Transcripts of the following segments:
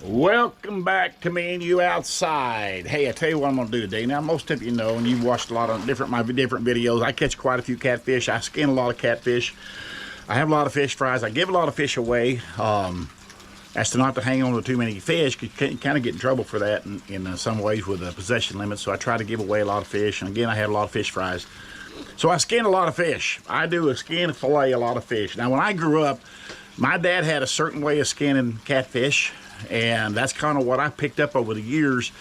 Welcome back to Me and You Outside. Hey, I tell you what I'm going to do today. Now, most of you know, and you've watched a lot of my different videos, I catch quite a few catfish. I skin a lot of catfish. I have a lot of fish fries. I give a lot of fish away. As to not to hang on to too many fish, because you kind of get in trouble for that in some ways with the possession limits. So I try to give away a lot of fish. And again, I have a lot of fish fries. So I skin a lot of fish. I do a skin and fillet a lot of fish. Now, when I grew up, my dad had a certain way of skinning catfish. And that's kind of what I picked up over the years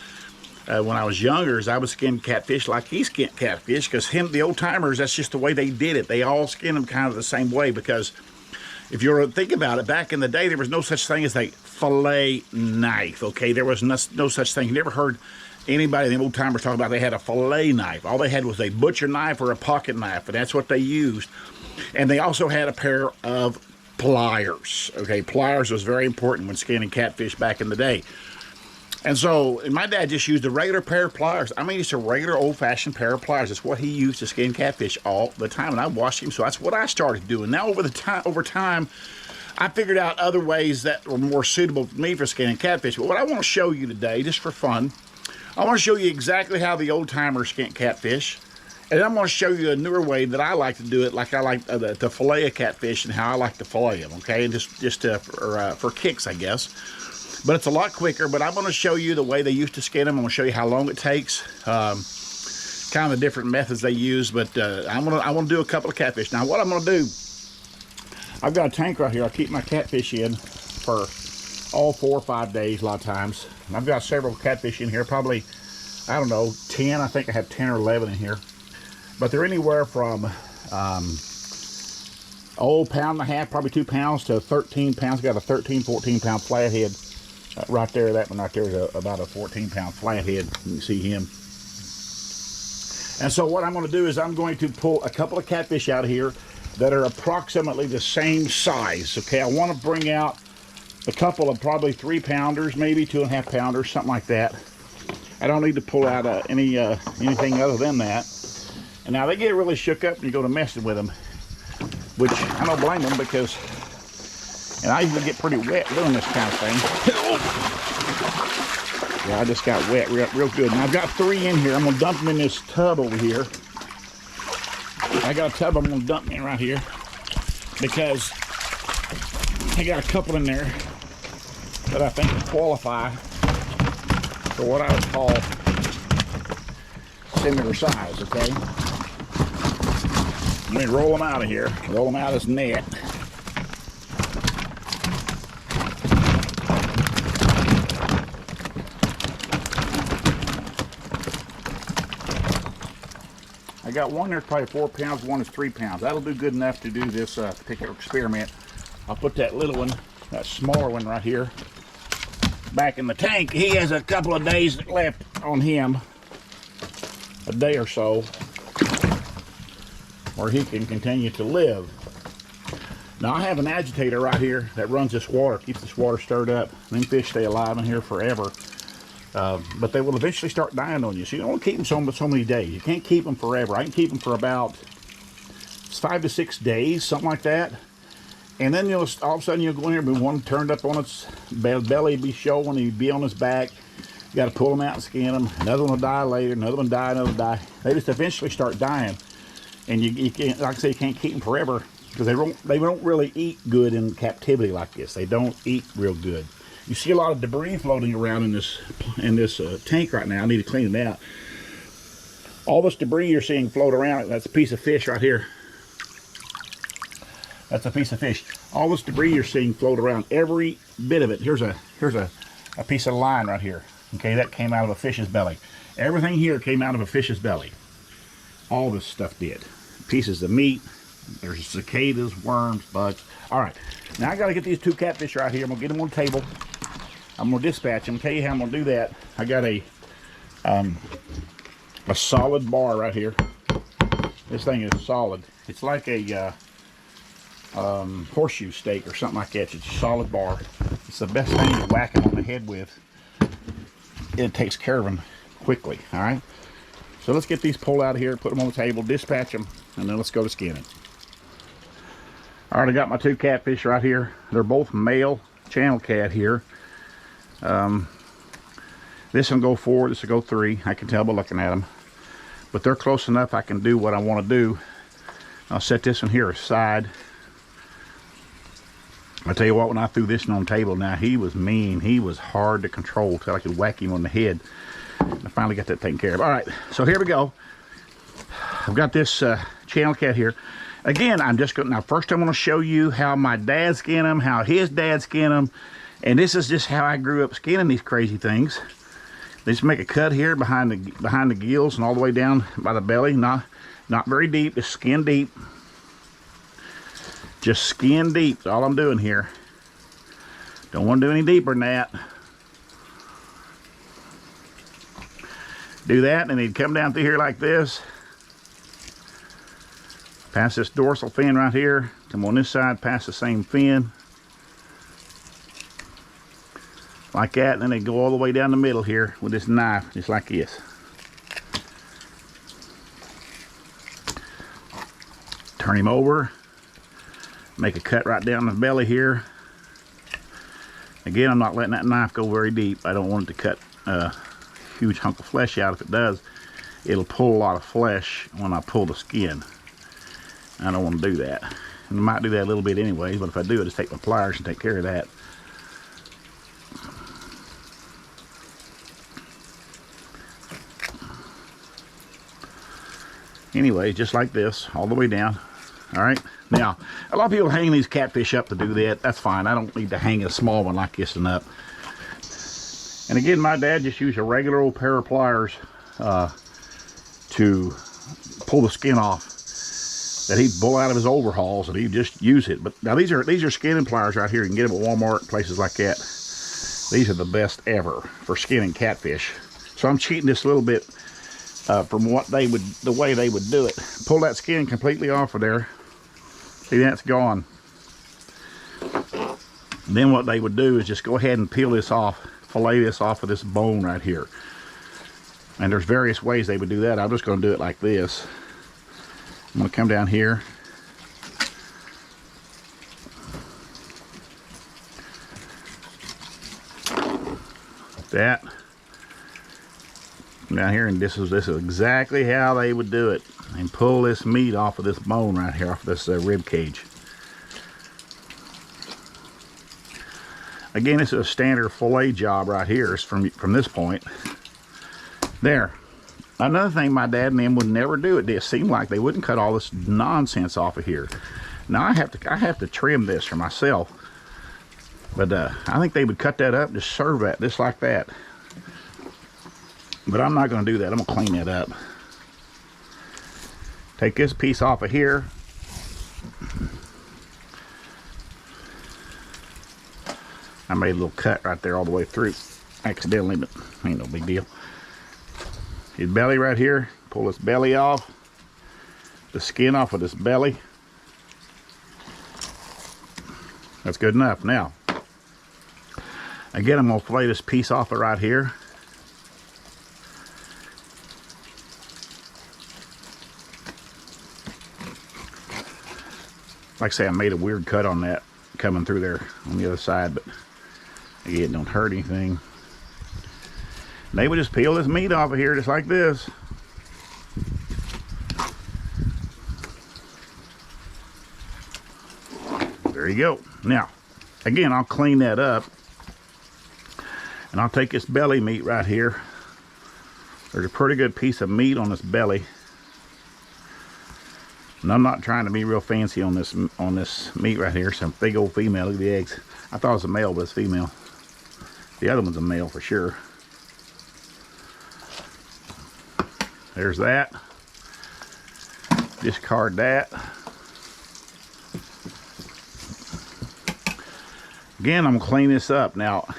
when I was younger, is I would skin catfish like he skinned catfish, because the old timers, that's just the way they did it. They all skinned them kind of the same way, because if you think about it, back in the day, there was no such thing as a fillet knife, okay? There was no such thing. You never heard anybody, the old timers, talk about they had a fillet knife. All they had was a butcher knife or a pocket knife, and that's what they used. And they also had a pair of pliers. Okay, pliers was very important when skinning catfish back in the day. And so, my dad just used a regular pair of pliers. I mean, it's a regular old-fashioned pair of pliers. It's what he used to skin catfish all the time, and I watched him, so that's what I started doing. Now, over time, I figured out other ways that were more suitable for me for skinning catfish. But what I want to show you today, just for fun, I want to show you exactly how the old-timers skinned catfish. And I'm going to show you a newer way that I like to do it, like I like to fillet a catfish and how I like to fillet them, okay? And just for kicks, I guess. But it's a lot quicker, but I'm going to show you the way they used to skin them. I'm going to show you how long it takes, kind of the different methods they use, but I want to do a couple of catfish. Now, what I'm going to do, I've got a tank right here. I keep my catfish in for all 4 or 5 days a lot of times. And I've got several catfish in here, probably, I don't know, 10. I think I have 10 or 11 in here. But they're anywhere from, pound and a half, probably 2 pounds, to 13 pounds. Got a 13, 14 pound flathead right there. That one right there is about a 14 pound flathead. You can see him. And so what I'm going to do is I'm going to pull a couple of catfish out of here that are approximately the same size. Okay, I want to bring out a couple of probably 3 pounders, maybe 2.5 pounders, something like that. I don't need to pull out anything other than that. And now they get really shook up and you go to messing with them, which I don't blame them, because, and I usually get pretty wet doing this kind of thing. Yeah, I just got wet real good. Now I've got 3 in here. I'm gonna dump them in this tub over here. I got a tub I'm gonna dump them in right here, because I got a couple in there that I think qualify for what I would call similar size, okay? Let me roll them out of here. Roll them out of this net. I got one there, probably 4 pounds. One is 3 pounds. That'll do good enough to do this particular experiment. I'll put that little one, that smaller one right here, back in the tank. He has a couple of days left on him, a day or so, where he can continue to live. Now I have an agitator right here that runs this water, keeps this water stirred up. Them fish stay alive in here forever, but they will eventually start dying on you. So you don't want to keep them so many days. You can't keep them forever. I can keep them for about 5 to 6 days, something like that. And then all of a sudden you'll go in here, be one turned up on its belly, be showing, he'd be on his back. You got to pull them out and skin them. Another one will die later. Another one die. Another one die. They just eventually start dying, and you can't, like I say, you can't keep them forever, because they don't really eat good in captivity like this. They don't eat real good. You see a lot of debris floating around in this tank right now. I need to clean it out. All this debris you're seeing float around, that's a piece of fish right here. That's a piece of fish. All this debris you're seeing float around, every bit of it. Here's a piece of line right here. Okay, that came out of a fish's belly. Everything here came out of a fish's belly. All this stuff did. Pieces of meat. There's cicadas, worms, bugs. All right, now I got to get these 2 catfish right here. I'm gonna get them on the table. I'm gonna dispatch them. Tell you how I'm gonna do that. I got a solid bar right here. This thing is solid. It's like a horseshoe steak or something like that. It's a solid bar. It's the best thing to whack them on the head with. It takes care of them quickly. All right, so let's get these pulled out of here, put them on the table, dispatch them, and then let's go to skinning. All right, I got my 2 catfish right here. They're both male channel cat here. This one go 4, this will go 3. I can tell by looking at them. But they're close enough I can do what I want to do. I'll set this one here aside. I tell you what, when I threw this one on the table, now he was mean. He was hard to control till I could whack him on the head. I finally got that taken care of. All right, so here we go. I've got this channel cat here. Again, I'm just going to, now first I'm going to show you how my dad skinned him, how his dad skinned him. And this is just how I grew up skinning these crazy things. They just make a cut here behind the gills and all the way down by the belly. Not very deep, just skin deep. Just skin deep, that's all I'm doing here. Don't want to do any deeper than that. Do that, and then come down through here like this. Pass this dorsal fin right here. Come on this side, pass the same fin. Like that, and then they go all the way down the middle here with this knife, just like this. Turn him over. Make a cut right down the belly here. Again, I'm not letting that knife go very deep. I don't want it to cut a huge hunk of flesh out. If it does, it'll pull a lot of flesh when I pull the skin. I don't want to do that. And I might do that a little bit anyway, but if I do, I just take my pliers and take care of that. Anyway, just like this, all the way down. All right. Now, a lot of people hang these catfish up to do that. That's fine. I don't need to hang a small one like this and up. And again, my dad just used a regular old pair of pliers to pull the skin off that he'd pull out of his overhauls, and he'd just use it. But now these are skinning pliers right here. You can get them at Walmart, places like that. These are the best ever for skinning catfish. So I'm cheating this a little bit from what they would, the way they would do it. Pull that skin completely off of there. See, that's gone. Then what they would do is just go ahead and peel this off, fillet this off of this bone right here. And there's various ways they would do that. I'm just going to do it like this. I'm going to come down here. That. Down here, and this is exactly how they would do it. And pull this meat off of this bone right here, off this rib cage. Again, this is a standard fillet job right here. It's from this point. There. Another thing my dad and them would never do, it seemed like they wouldn't cut all this nonsense off of here. Now I have to trim this for myself. But I think they would cut that up, just serve that, just like that. But I'm not going to do that. I'm going to clean that up. Take this piece off of here. I made a little cut right there all the way through, accidentally, but ain't no big deal. His belly right here. Pull this belly off. The skin off of this belly. That's good enough. Now, again, I'm going to fillet this piece off of right here. Like I say, I made a weird cut on that coming through there on the other side, but again, it don't hurt anything. They would just peel this meat off of here just like this. There you go. Now, again, I'll clean that up, and I'll take this belly meat right here. There's a pretty good piece of meat on this belly. And I'm not trying to be real fancy on this meat right here. Some big old female. Look at the eggs. I thought it was a male, but it's female. The other one's a male for sure. There's that. Discard that. Again, I'm gonna clean this up. Now,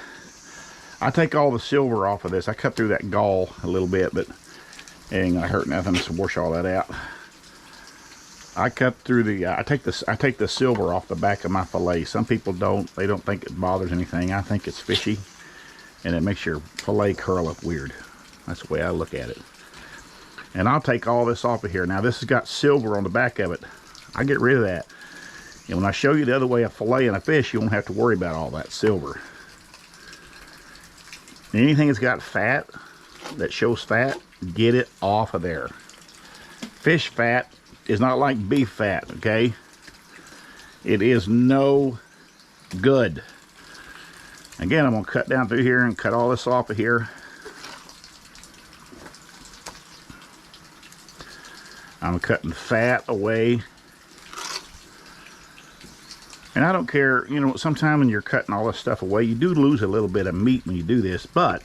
I take all the silver off of this. I cut through that gall a little bit, but it ain't gonna hurt nothing to wash all that out. I cut through the, I take the silver off the back of my fillet. Some people don't. They don't think it bothers anything. I think it's fishy, and it makes your fillet curl up weird. That's the way I look at it. And I'll take all this off of here. Now, this has got silver on the back of it. I get rid of that. And when I show you the other way of filleting a fish, you won't have to worry about all that silver. Anything that's got fat, that shows fat, get it off of there. Fish fat is not like beef fat, okay? It is no good. Again, I'm going to cut down through here and cut all this off of here. I'm cutting fat away. And I don't care, you know, sometimes when you're cutting all this stuff away, you do lose a little bit of meat when you do this, but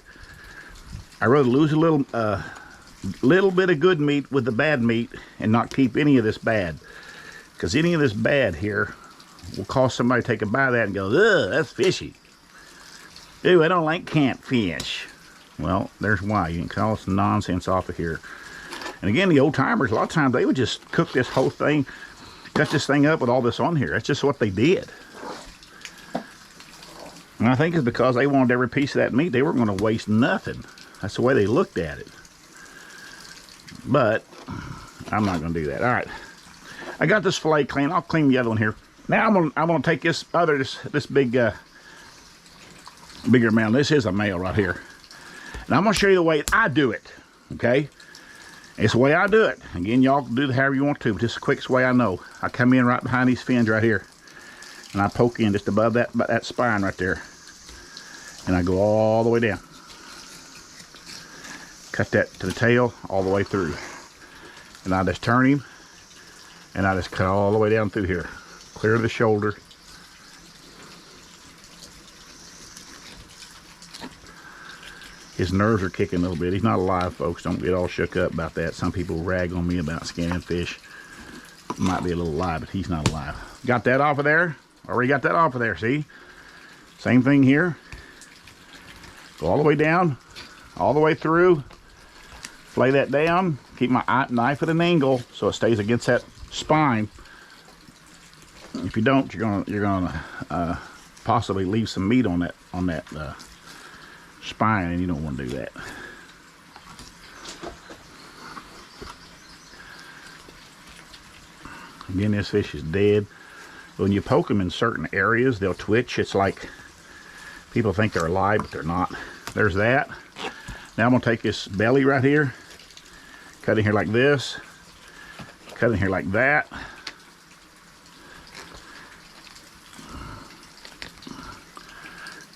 I'd rather lose a little bit of good meat with the bad meat and not keep any of this bad. Because any of this bad here will cause somebody to take a bite of that and go, ugh, that's fishy. Ew, I don't like catfish. Well, there's why. You can cut all this nonsense off of here. And again, the old timers, a lot of times they would just cook this whole thing, cut this thing up with all this on here. That's just what they did. And I think it's because they wanted every piece of that meat. They weren't going to waste nothing. That's the way they looked at it. But I'm not going to do that. All right. I got this fillet clean. I'll clean the other one here. Now I'm going to take this big bigger male. This is a male right here. And I'm going to show you the way I do it. Okay? It's the way I do it. Again, y'all can do it however you want to, but this is the quickest way I know. I come in right behind these fins right here, and I poke in just above that spine right there, and I go all the way down. Cut that to the tail all the way through, and I just turn him, and I just cut all the way down through here, clear the shoulder. His nerves are kicking a little bit. He's not alive, folks. Don't get all shook up about that. Some people rag on me about skinning fish. Might be a little alive, but he's not alive. Got that off of there. Already got that off of there, see? Same thing here. Go all the way down, all the way through. Flay that down. Keep my knife at an angle so it stays against that spine. If you don't, you're gonna possibly leave some meat on that spine, and you don't want to do that. Again, this fish is dead. When you poke them in certain areas, they'll twitch. It's like people think they're alive, but they're not. There's that. Now I'm going to take this belly right here, cut in here like this, cut in here like that.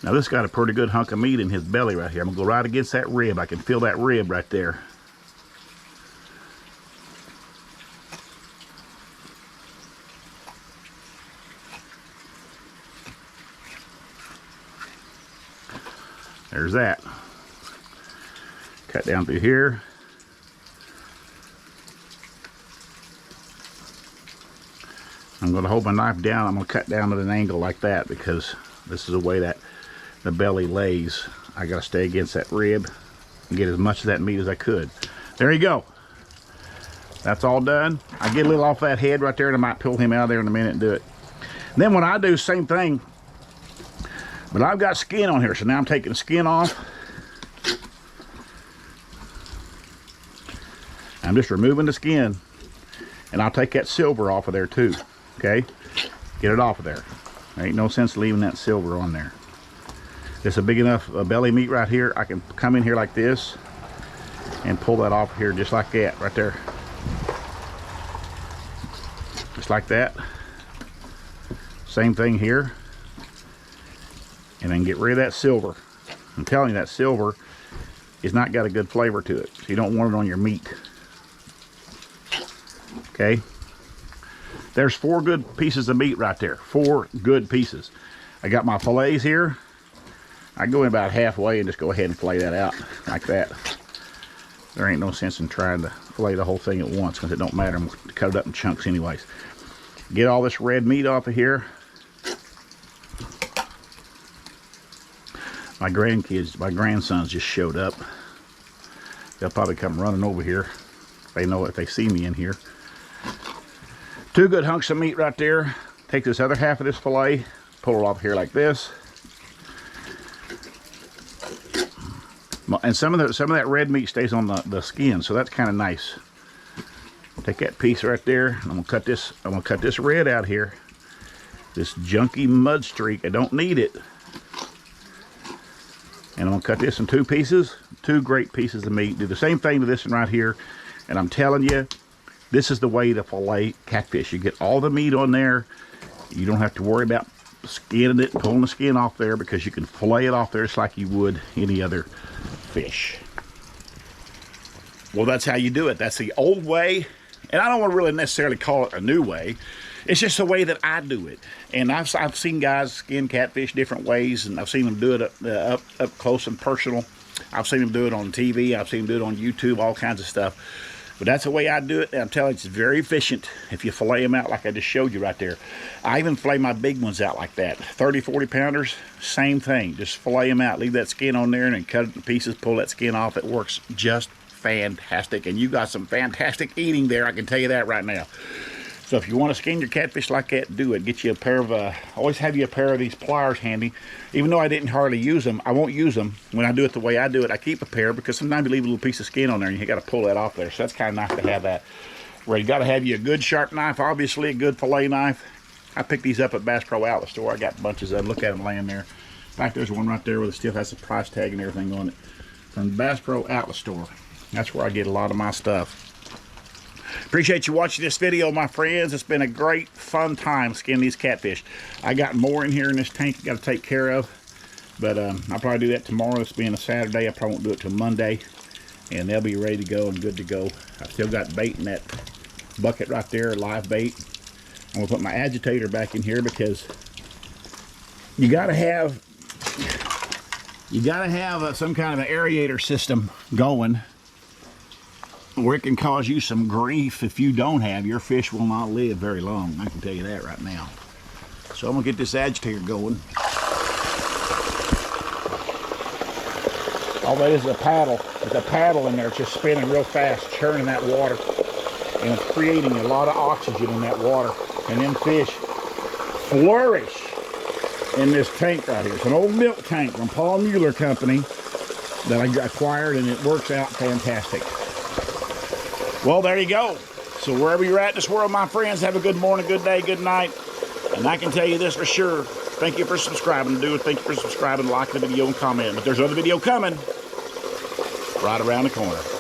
Now this got a pretty good hunk of meat in his belly right here. I'm gonna go right against that rib. I can feel that rib right there. There's that. Cut down through here. I'm gonna hold my knife down. I'm gonna cut down at an angle like that because this is the way that the belly lays. I gotta stay against that rib and get as much of that meat as I could. There you go. That's all done. I get a little off that head right there, and I might pull him out of there in a minute and do it. And then when I do, same thing, but I've got skin on here, so now I'm taking the skin off. I'm just removing the skin, and I'll take that silver off of there too. Okay, get it off of there. There ain't no sense leaving that silver on there. It's a big enough belly meat right here. I can come in here like this and pull that off here just like that right there. Just like that. Same thing here. And then get rid of that silver. I'm telling you, that silver is not got a good flavor to it. So you don't want it on your meat. Okay. There's 4 good pieces of meat right there. 4 good pieces. I got my fillets here. I go in about halfway and just go ahead and fillet that out like that. There ain't no sense in trying to fillet the whole thing at once because it don't matter. I'm going to cut it up in chunks anyways. Get all this red meat off of here. My grandsons just showed up. They'll probably come running over here. If they see me in here. 2 good hunks of meat right there. Take this other half of this fillet, pull it off here like this. And some of that red meat stays on the skin, so that's kind of nice. Take that piece right there. I'm gonna cut this red out here. This junky mud streak. I don't need it. And I'm gonna cut this in 2 pieces, 2 great pieces of meat. Do the same thing to this one right here. And I'm telling you, this is the way to fillet catfish. You get all the meat on there. You don't have to worry about skinning it, pulling the skin off there, because you can fillet it off there just like you would any other fish. Well, that's how you do it. That's the old way. And I don't want to really necessarily call it a new way. It's just the way that I do it. And I've seen guys skin catfish different ways, and I've seen them do it up close and personal. I've seen them do it on TV. I've seen them do it on YouTube, all kinds of stuff. But that's the way I do it, and I'm telling you, it's very efficient if you fillet them out like I just showed you right there. I even fillet my big ones out like that. 30, 40 pounders, same thing. Just fillet them out, leave that skin on there, and then cut it in pieces, pull that skin off. It works just fantastic. And you got some fantastic eating there, I can tell you that right now. So if you want to skin your catfish like that, do it. Get you a pair of, always have you a pair of these pliers handy. Even though I didn't hardly use them, I won't use them when I do it the way I do it. I keep a pair because sometimes you leave a little piece of skin on there and you got to pull that off there. So that's kind of nice to have that. Where you got to have you a good sharp knife, obviously a good fillet knife. I picked these up at Bass Pro Outlet Store. I got bunches of them. Look at them laying there. In fact, there's one right there where it still has the price tag and everything on it. From Bass Pro Outlet Store. That's where I get a lot of my stuff. Appreciate you watching this video, my friends. It's been a great, fun time skinning these catfish. I got more in here in this tank I got to take care of, but I'll probably do that tomorrow. It's being a Saturday. I probably won't do it till Monday, and they'll be ready to go and good to go. I've still got bait in that bucket right there, live bait. I'm gonna put my agitator back in here because you gotta have some kind of an aerator system going, where it can cause you some grief. If you don't have, your fish will not live very long. I can tell you that right now. So I'm gonna get this agitator going. All that is a paddle. There's a paddle in there. It's just spinning real fast, churning that water. And it's creating a lot of oxygen in that water. And them fish flourish in this tank right here. It's an old milk tank from Paul Mueller Company that I acquired, and it works out fantastic. Well, there you go. So wherever you're at in this world, my friends, have a good morning, good day, good night. And I can tell you this for sure. Thank you for subscribing. Thank you for subscribing, liking the video, and commenting. But there's another video coming right around the corner.